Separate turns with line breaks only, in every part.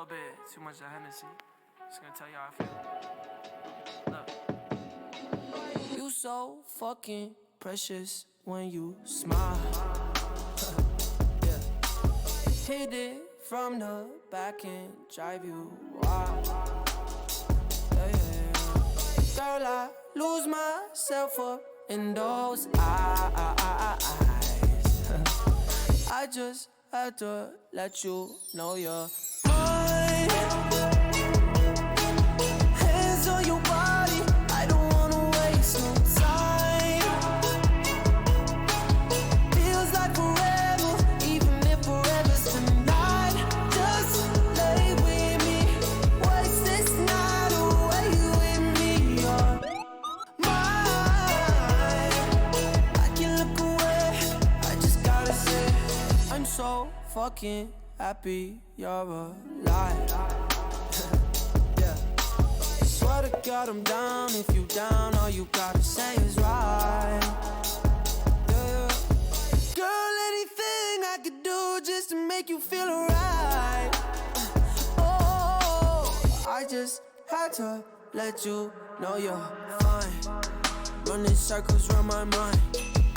little bit too much of Hennessy. Just gonna tell you how I feel. Look. You so fucking precious when you smile. Yeah. Hit it from the back and drive you wild. Yeah, yeah, yeah. Girl, I lose myself up in those eyes. I just had to let you know you're mine. Hands on your body, I don't wanna waste no time. Feels like forever, even if forever's tonight. Just lay with me, waste this night away with me. You're mine. I can look away, I just gotta say I'm so fucking happy you're alive. Yeah. Swear to God I'm down. If you down, all you gotta say is right. Yeah. Girl, anything I could do just to make you feel alright. Oh, I just had to let you know you're fine. Running circles around my mind.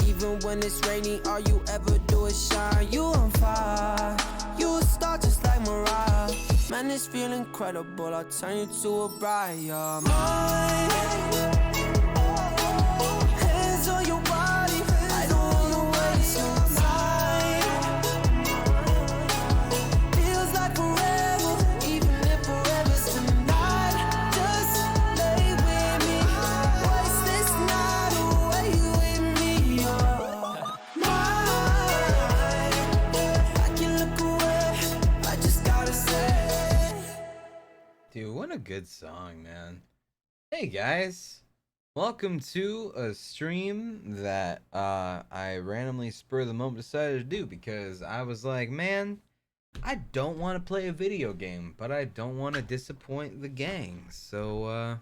Even when it's rainy, all you ever do is shine. You on fire, you a star just like Mariah. Man, this feel incredible, I'll turn you to a bride. You're mine. Hands on your body, I don't wanna waste no time. Feels like forever, even if forever's tonight. Just lay with me, waste this night away with me. You're mine. I can look away, I just gotta say.
Dude, what a good song, man. Hey guys, welcome to a stream that I randomly spur of the moment decided to do because I was like, man, I don't want to play a video game, but I don't want to disappoint the gang. So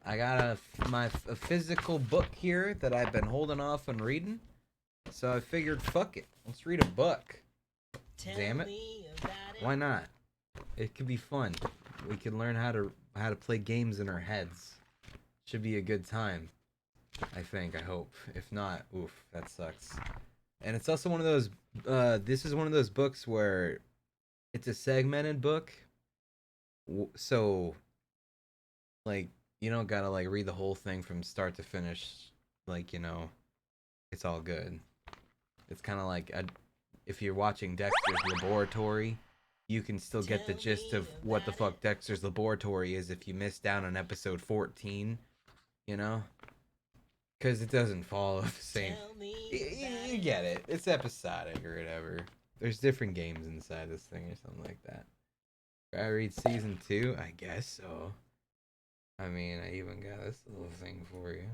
I got a physical book here that I've been holding off on reading. So I figured, fuck it, let's read a book. Damn it, why not? It could be fun. We can learn how to play games in our heads. Should be a good time. I think, I hope. If not, oof, that sucks. And it's also one of those this is one of those books where it's a segmented book. So like you don't gotta like read the whole thing from start to finish. Like, you know, it's all good. It's kind of like if you're watching Dexter's Laboratory, you can still get the gist of what the fuck Dexter's Laboratory is if you missed out on episode 14, you know? Because it doesn't follow the same. You get it. It's episodic or whatever. There's different games inside this thing or something like that. I read season 2? I guess so. I mean, I even got this little thing for you.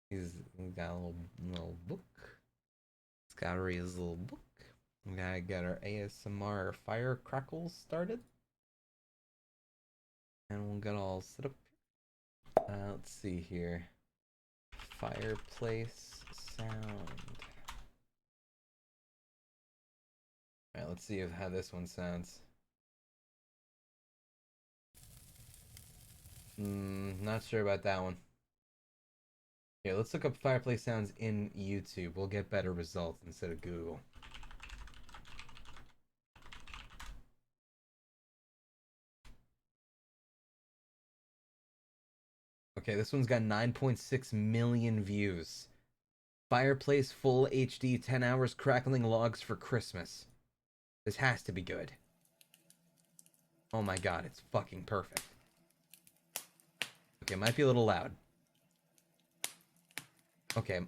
He's got a little book. He's got to read his little book. We gotta get our ASMR fire crackles started. And we'll get all set up. Let's see here. Fireplace sound. Alright, let's see how this one sounds. Not sure about that one. Here, let's look up fireplace sounds in YouTube. We'll get better results instead of Google. Okay, this one's got 9.6 million views. Fireplace full HD 10 hours crackling logs for Christmas. This has to be good. Oh my god, it's fucking perfect. Okay, it might be a little loud. Okay,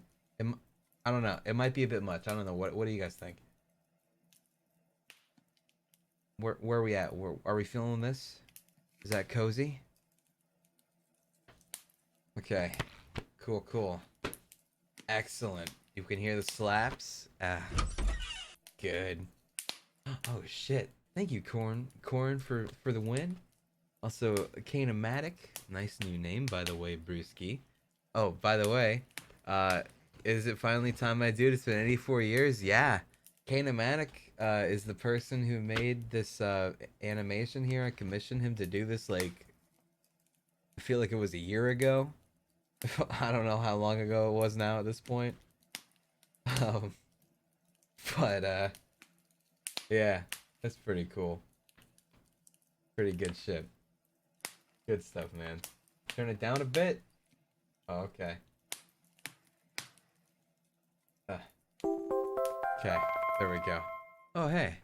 I don't know. It might be a bit much. I don't know. What do you guys think? Where are we at? Are we feeling this? Is that cozy? Okay, cool. Excellent. You can hear the slaps. Good. Oh shit! Thank you, Corn for the win. Also, Kanematic, nice new name by the way, Brewski. Oh, by the way, is it finally time I do? It's been 84 years. Yeah, Kanematic is the person who made this animation here. I commissioned him to do this, like, I feel like it was a year ago. I don't know how long ago it was now at this point. Um, but yeah, that's pretty cool. Pretty good shit. Good stuff, man. Turn it down a bit. Oh, okay. Okay, there we go. Oh, hey.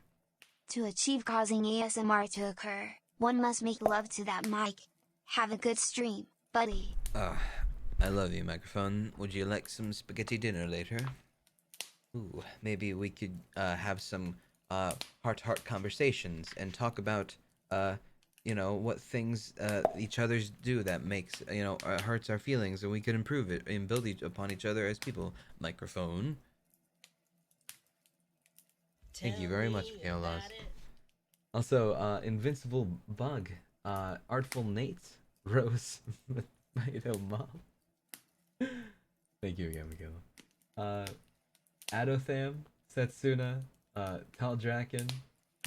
To achieve causing ASMR to occur, one must make love to that mic. Have a good stream, buddy.
I love you, microphone. Would you like some spaghetti dinner later? Ooh, maybe we could have some heart-to-heart conversations and talk about you know, what things each other's do that makes, you know, hurts our feelings, and we could improve it and build upon each other as people. Microphone. Thank you very much, Kaolas. Also, Invincible Bug, Artful Nate, Rose, Tomato Mom. Thank you again, Michaela. Adotham, Setsuna, Tall Draken,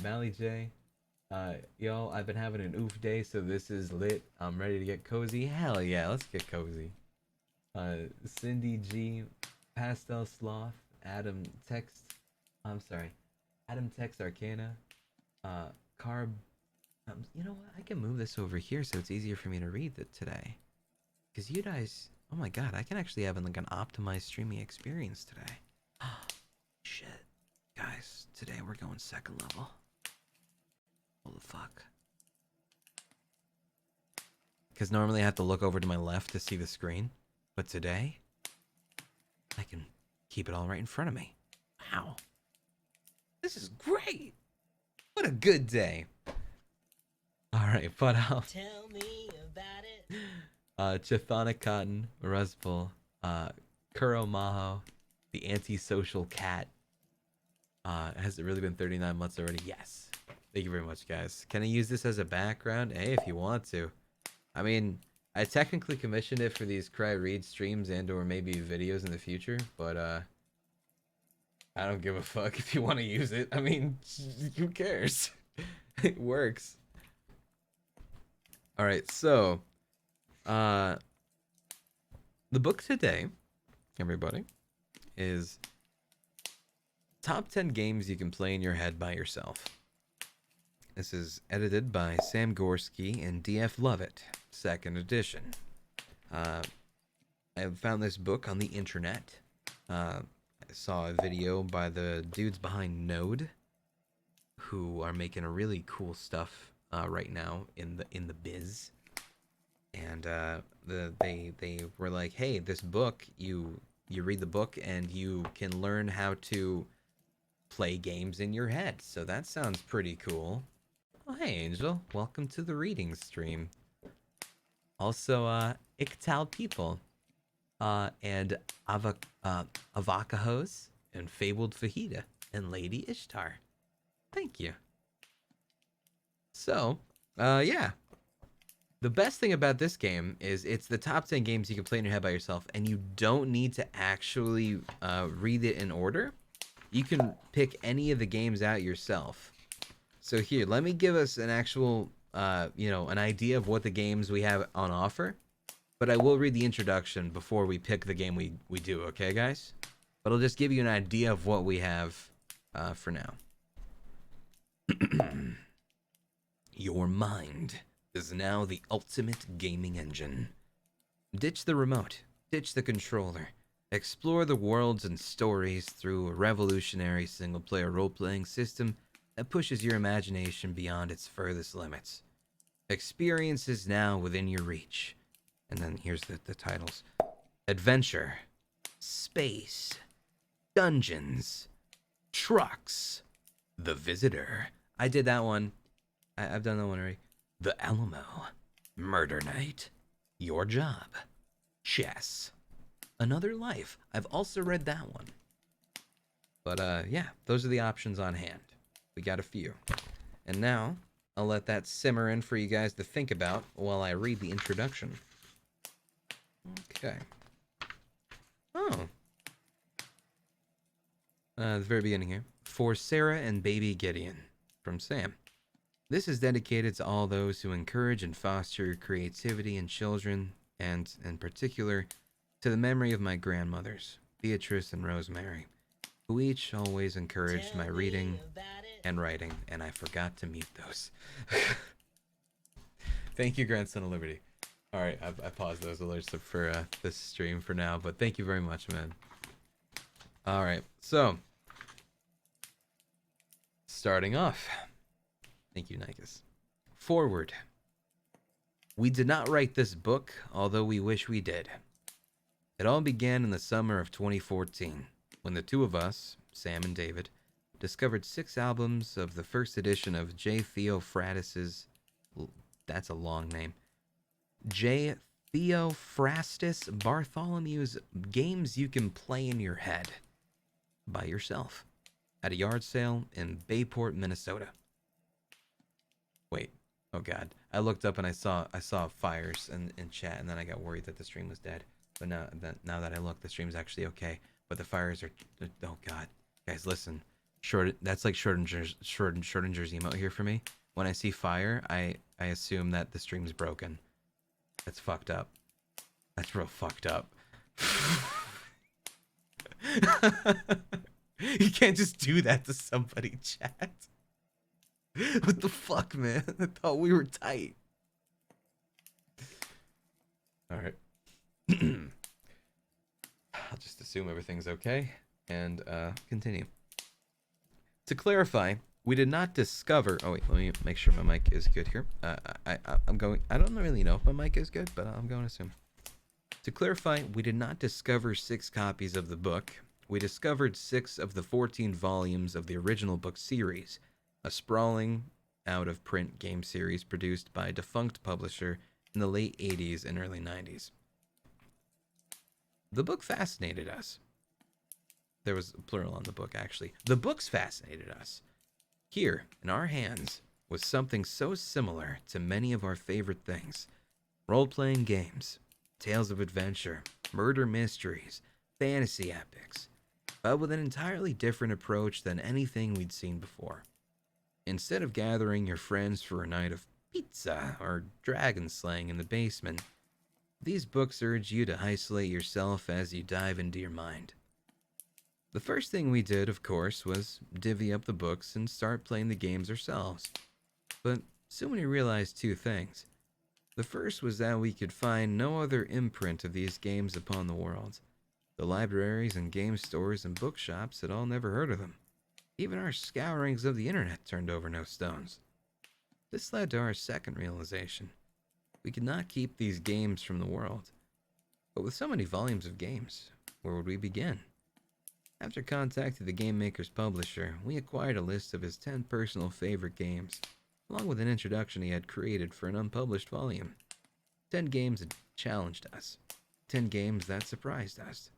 Mally J. Yo, I've been having an oof day, so this is lit. I'm ready to get cozy. Hell yeah, let's get cozy. Cindy G, Pastel Sloth, Adam Text. I'm sorry, Adam Text Arcana. Carb. You know what? I can move this over here so it's easier for me to read it today. Cause you guys, oh my god, I can actually have like an optimized streaming experience today. Shit, guys, today we're going second level. What the fuck? Because normally I have to look over to my left to see the screen, but today I can keep it all right in front of me. Wow, this is great. What a good day. All right, but
tell me about it.
Chithonic Cotton, Ruzbul, Kuro Maho, the antisocial cat. Has it really been 39 months already? Yes. Thank you very much, guys. Can I use this as a background? Hey, if you want to. I mean, I technically commissioned it for these Cry Read streams and or maybe videos in the future, but I don't give a fuck if you want to use it. I mean, who cares? It works. All right, so the book today, everybody, is Top 10 Games You Can Play in Your Head by Yourself. This is edited by Sam Gorski and DF Lovett, 2nd edition. I found this book on the internet. I saw a video by the dudes behind Node, who are making a really cool stuff right now in the biz. And they were like, hey, this book, you read the book and you can learn how to play games in your head. So that sounds pretty cool. Oh, hey, Angel. Welcome to the reading stream. Also, Iktal People. And Avakahos and Fabled Fajita and Lady Ishtar. Thank you. So, yeah. The best thing about this game is it's the top 10 games you can play in your head by yourself, and you don't need to actually read it in order. You can pick any of the games out yourself. So here, let me give us an actual, you know, an idea of what the games we have on offer. But I will read the introduction before we pick the game we do, okay, guys? But I'll just give you an idea of what we have for now. Your mind is now the ultimate gaming engine. Ditch the remote, ditch the controller. Explore the worlds and stories through a revolutionary single-player role-playing system that pushes your imagination beyond its furthest limits. Experience is now within your reach. And then here's the titles. Adventure, Space, Dungeons, Trucks, The Visitor. I did that one. I've done that one already. The Alamo, Murder Night, Your Job, Chess, Another Life. I've also read that one. But yeah, those are the options on hand. We got a few. And now, I'll let that simmer in for you guys to think about while I read the introduction. Okay. Oh. The very beginning here. For Sarah and baby Gideon, from Sam. This is dedicated to all those who encourage and foster creativity in children, and, in particular, to the memory of my grandmothers, Beatrice and Rosemary, who each always encouraged my reading and writing, and I forgot to mute those. Thank you, Grandson of Liberty. Alright, I paused those alerts for this stream for now, but thank you very much, man. Alright, so, starting off. Thank you, Nikes. Forward. We did not write this book, although we wish we did. It all began in the summer of 2014, when the two of us, Sam and David, discovered 6 albums of the first edition of J. Theophrastus's, that's a long name, J. Theophrastus Bartholomew's Games You Can Play in Your Head by yourself at a yard sale in Bayport, Minnesota. Wait, oh god. I looked up and I saw fires in chat, and then I got worried that the stream was dead. But now that I look, the stream's actually okay. But the fires are, oh god. Guys, listen. That's like Schrodinger's emote here for me. When I see fire, I assume that the stream's broken. That's fucked up. That's real fucked up. You can't just do that to somebody, chat. What the fuck, man? I thought we were tight. Alright. I'll just assume everything's okay and continue. To clarify, we did not discover... Oh wait, let me make sure my mic is good here. I'm going... I don't really know if my mic is good, but I'm going to assume. To clarify, we did not discover 6 copies of the book. We discovered 6 of the 14 volumes of the original book series, a sprawling, out-of-print game series produced by a defunct publisher in the late 80s and early 90s. The book fascinated us. There was a plural on the book, actually. The books fascinated us. Here, in our hands, was something so similar to many of our favorite things. Role-playing games, tales of adventure, murder mysteries, fantasy epics, but with an entirely different approach than anything we'd seen before. Instead of gathering your friends for a night of pizza or dragon slaying in the basement, these books urge you to isolate yourself as you dive into your mind. The first thing we did, of course, was divvy up the books and start playing the games ourselves. But soon we realized 2 things. The first was that we could find no other imprint of these games upon the world. The libraries and game stores and bookshops had all never heard of them. Even our scourings of the internet turned over no stones. This led to our second realization. We could not keep these games from the world. But with so many volumes of games, where would we begin? After contacting the game maker's publisher, we acquired a list of his 10 personal favorite games, along with an introduction he had created for an unpublished volume. 10 games that challenged us. 10 games that surprised us.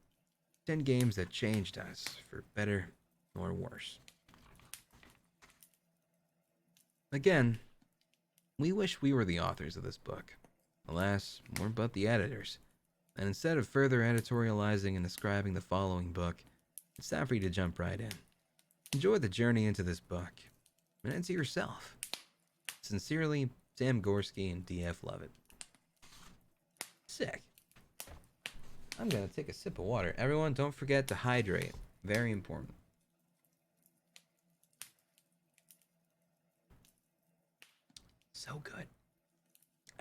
10 games that changed us, for better or worse. Again, we wish we were the authors of this book. Alas, we're but the editors. And instead of further editorializing and describing the following book, it's time for you to jump right in. Enjoy the journey into this book, and into yourself. Sincerely, Sam Gorski and DF Lovett. Sick. I'm gonna take a sip of water. Everyone, don't forget to hydrate. Very important. So good.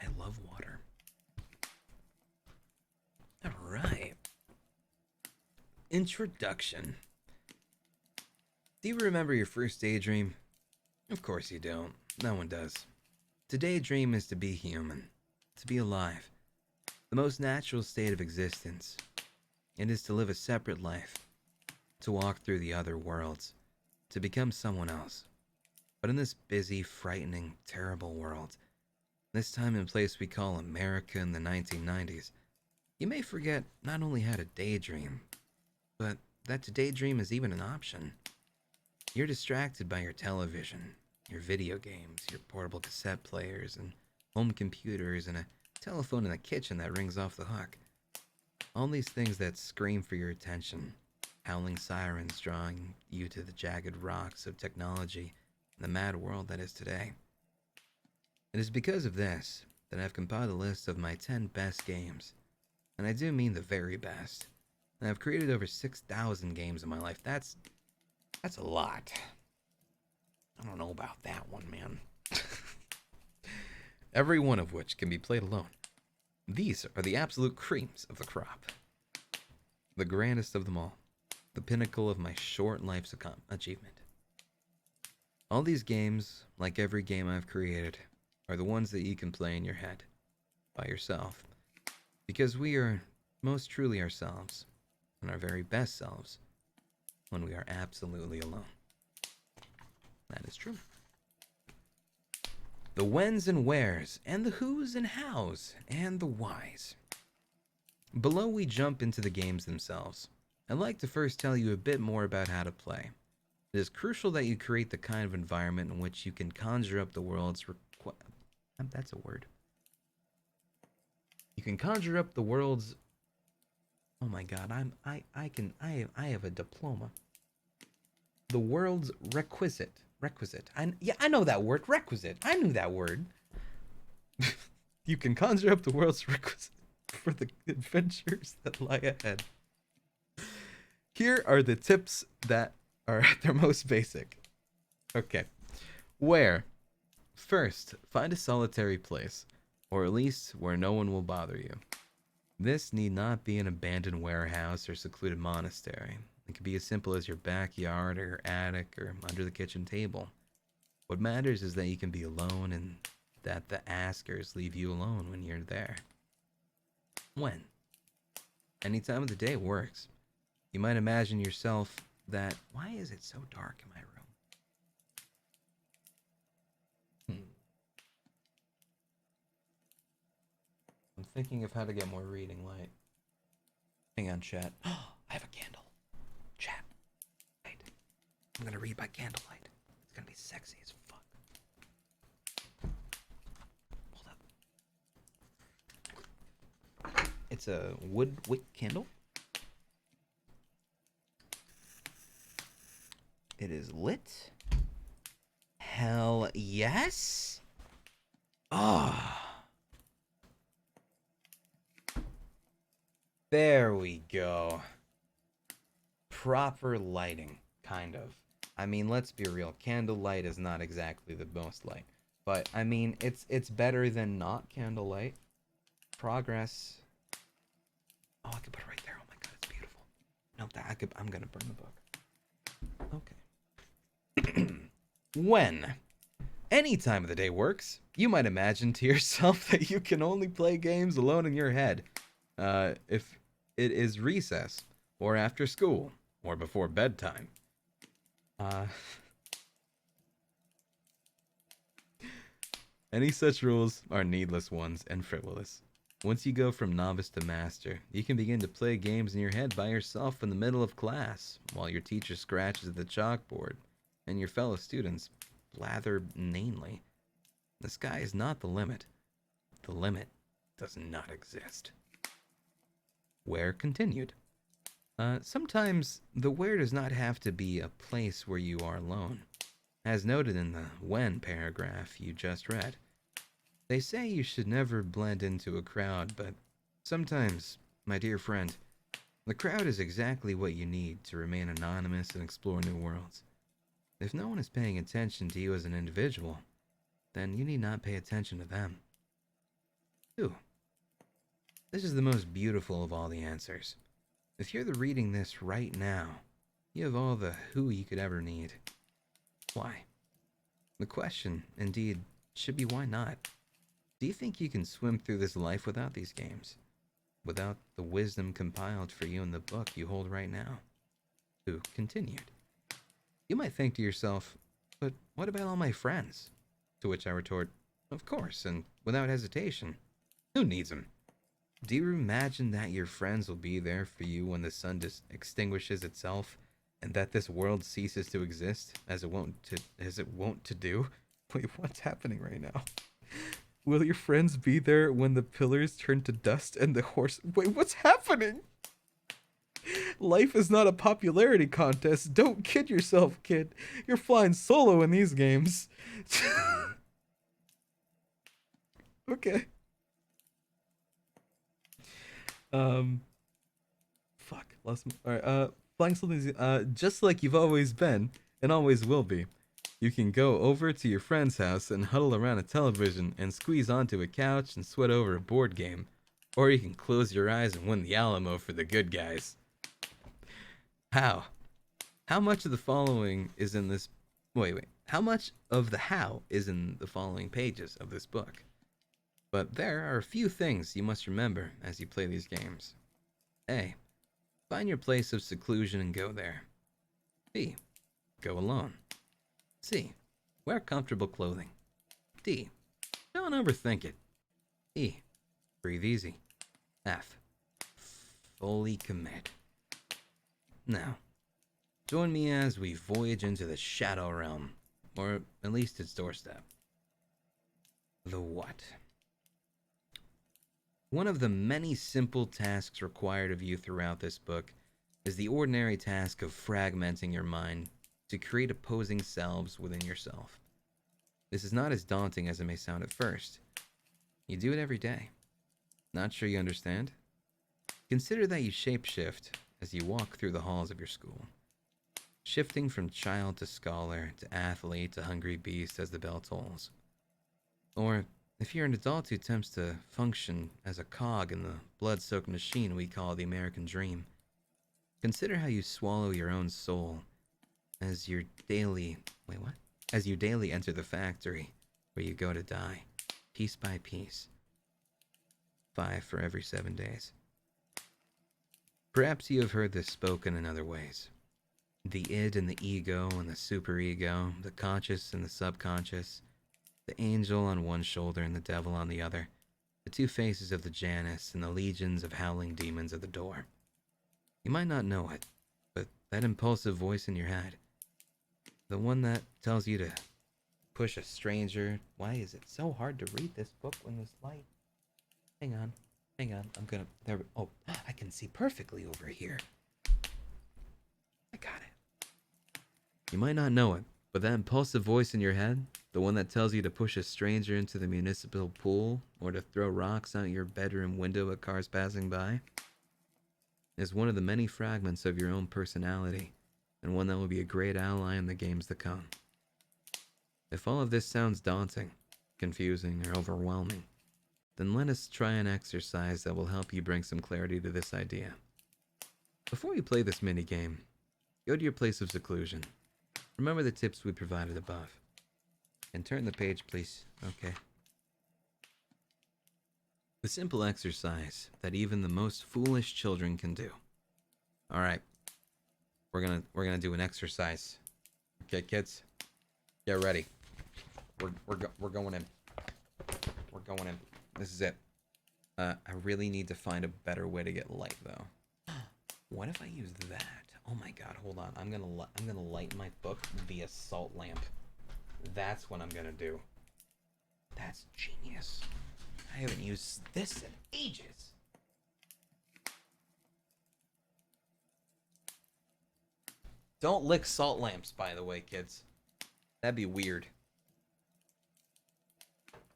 I love water. Alright. Introduction. Do you remember your first daydream? Of course you don't. No one does. To daydream is to be human. To be alive. The most natural state of existence. It is to live a separate life. To walk through the other worlds. To become someone else. But in this busy, frightening, terrible world, this time and place we call America in the 1990s, you may forget not only how to daydream, but that to daydream is even an option. You're distracted by your television, your video games, your portable cassette players, and home computers, and a telephone in the kitchen that rings off the hook. All these things that scream for your attention, howling sirens drawing you to the jagged rocks of technology and the mad world that is today. It is because of this that I've compiled a list of my 10 best games, and I do mean the very best. And I've created over 6,000 games in my life. That's a lot. I don't know about that one, man. Every one of which can be played alone. These are the absolute creams of the crop. The grandest of them all. The pinnacle of my short life's achievement. All these games, like every game I've created, are the ones that you can play in your head, by yourself. Because we are most truly ourselves, and our very best selves, when we are absolutely alone. That is true. The whens and wheres, and the whos and hows, and the whys. Below we jump into the games themselves, I'd like to first tell you a bit more about how to play. It is crucial that you create the kind of environment in which you can conjure up the world's that's a word. You can conjure up the world's... Oh my god, I have a diploma. The world's requisite. I know that word. Requisite. I knew that word. You can conjure up the world's requisite for the adventures that lie ahead. Here are the tips that are at their most basic. Okay. Where? First, find a solitary place, or at least where no one will bother you. This need not be an abandoned warehouse or secluded monastery. It could be as simple as your backyard or your attic or under the kitchen table. What matters is that you can be alone and that the askers leave you alone when you're there. When? Any time of the day works. You might imagine yourself that... Why is it so dark in my room? I'm thinking of how to get more reading light. Hang on, chat. Oh, I have a candle. Chat. Wait. I'm gonna read by candlelight. It's gonna be sexy as fuck. Hold up. It's a wood wick candle. It is lit. Hell yes. Ah. There we go. Proper lighting, kind of. I mean, let's be real. Candlelight is not exactly the most light. But, I mean, it's better than not candlelight. Progress. Oh, I could put it right there. Oh my god, it's beautiful. No, I'm gonna burn the book. Okay. When? Any time of the day works. You might imagine to yourself that you can only play games alone in your head. If it is recess, or after school, or before bedtime. Any such rules are needless ones and frivolous. Once you go from novice to master, you can begin to play games in your head by yourself in the middle of class, while your teacher scratches at the chalkboard, and your fellow students blather inanely. The sky is not the limit. The limit does not exist. Where continued. Sometimes the where does not have to be a place where you are alone. As noted in the when paragraph you just read, they say you should never blend into a crowd, but sometimes, my dear friend, the crowd is exactly what you need to remain anonymous and explore new worlds. If no one is paying attention to you as an individual, then you need not pay attention to them. 2. This is the most beautiful of all the answers. If you're reading this right now, you have all the who you could ever need. Why? The question, indeed, should be why not? Do you think you can swim through this life without these games? Without the wisdom compiled for you in the book you hold right now? Who continued? You might think to yourself, but what about all my friends? To which I retort, of course, and without hesitation. Who needs them? Do you imagine that your friends will be there for you when the sun extinguishes itself, and that this world ceases to exist as it won't to do? Wait, what's happening right now? Will your friends be there when the pillars turn to dust and the horse... Wait, what's happening? Life is not a popularity contest. Don't kid yourself, kid. You're flying solo in these games. Okay. Fuck. Lost my... Alright, flying something, just like you've always been, and always will be. You can go over to your friend's house and huddle around a television and squeeze onto a couch and sweat over a board game. Or you can close your eyes and win the Alamo for the good guys. How? How much of the following is in this... Wait. How much of the how is in the following pages of this book? But there are a few things you must remember as you play these games. A. Find your place of seclusion and go there. B. Go alone. C. Wear comfortable clothing. D. Don't overthink it. E. Breathe easy. F. Fully commit. Now, join me as we voyage into the Shadow Realm, or at least its doorstep. The what? One of the many simple tasks required of you throughout this book is the ordinary task of fragmenting your mind to create opposing selves within yourself. This is not as daunting as it may sound at first. You do it every day. Not sure you understand? Consider that you shapeshift as you walk through the halls of your school, shifting from child to scholar to athlete to hungry beast as the bell tolls. Or, if you're an adult who attempts to function as a cog in the blood-soaked machine we call the American dream, consider how you swallow your own soul as you daily enter the factory where you go to die, piece by piece. 5 for every 7 days. Perhaps you have heard this spoken in other ways. The id and the ego and the superego, the conscious and the subconscious, the angel on one shoulder and the devil on the other, the two faces of the Janus and the legions of howling demons at the door. You might not know it, but that impulsive voice in your head, the one that tells you to push a stranger... Why is it so hard to read this book when this light... Hang on, I'm gonna... There... Oh, I can see perfectly over here. I got it. You might not know it, but that impulsive voice in your head, the one that tells you to push a stranger into the municipal pool or to throw rocks out your bedroom window at cars passing by, is one of the many fragments of your own personality, and one that will be a great ally in the games to come. If all of this sounds daunting, confusing, or overwhelming, then let us try an exercise that will help you bring some clarity to this idea. Before you play this minigame, go to your place of seclusion. Remember the tips we provided above. And turn the page, please. Okay. The simple exercise that even the most foolish children can do. All right. We're gonna do an exercise. Okay, kids, get ready. We're going in. We're going in. This is it. I really need to find a better way to get light though. What if I use that? Oh my god, hold on. I'm gonna light my book via salt lamp. That's what I'm gonna do. That's genius. I haven't used this in ages. Don't lick salt lamps, by the way, kids. That'd be weird.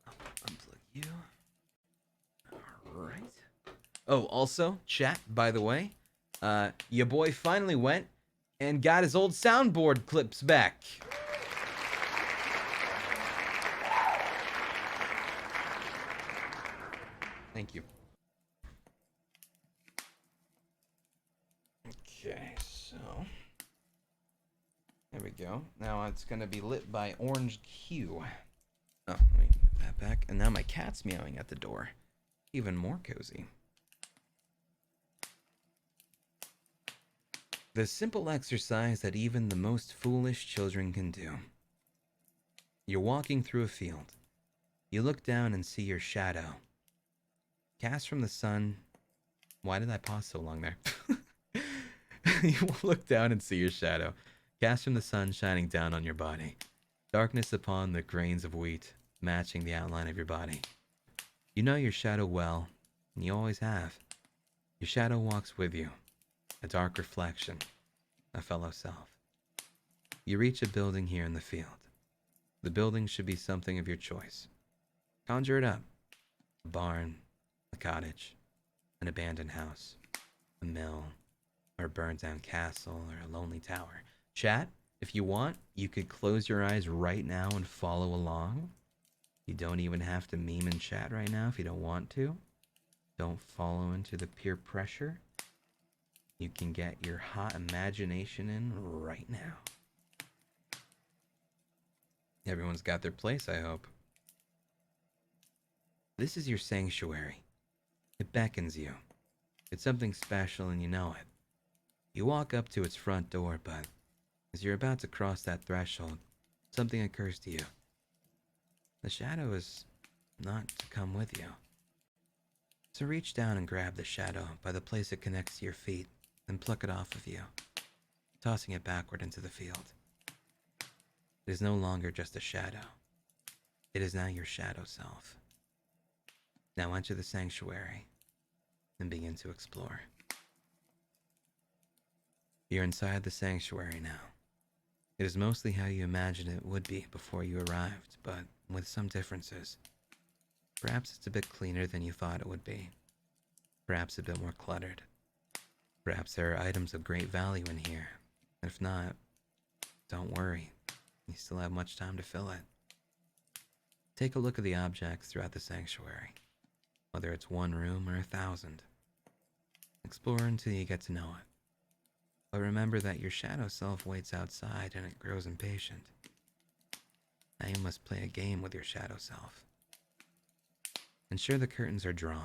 Unplug you. Alright. Oh, also, chat, by the way, your boy finally went and got his old soundboard clips back. Thank you. Okay, so there we go. Now it's gonna be lit by orange hue. Oh, let me move that back. And now my cat's meowing at the door. Even more cozy. The simple exercise that even the most foolish children can do. You're walking through a field. You look down and see your shadow. Cast from the sun. Why did I pause so long there? You look down and see your shadow. Cast from the sun shining down on your body. Darkness upon the grains of wheat, matching the outline of your body. You know your shadow well, and you always have. Your shadow walks with you. a dark reflection, a fellow self. You reach a building here in the field. The building should be something of your choice. Conjure it up. A barn, a cottage, an abandoned house, a mill, or a burned down castle, or a lonely tower. Chat, if you want, you could close your eyes right now and follow along. You don't even have to meme in chat right now if you don't want to. Don't follow into the peer pressure. You can get your hot imagination in right now. Everyone's got their place, I hope. This is your sanctuary. It beckons you. It's something special and you know it. You walk up to its front door, but as you're about to cross that threshold, something occurs to you. The shadow is not to come with you. So reach down and grab the shadow by the place it connects to your feet, then pluck it off of you, tossing it backward into the field. It is no longer just a shadow. It is now your shadow self. Now enter the sanctuary and begin to explore. You're inside the sanctuary now. It is mostly how you imagined it would be before you arrived, but with some differences. Perhaps it's a bit cleaner than you thought it would be. Perhaps a bit more cluttered. Perhaps there are items of great value in here. If not, don't worry. You still have much time to fill it. Take a look at the objects throughout the sanctuary, whether it's one room or 1,000. Explore until you get to know it. But remember that your shadow self waits outside and it grows impatient. Now you must play a game with your shadow self. Ensure the curtains are drawn.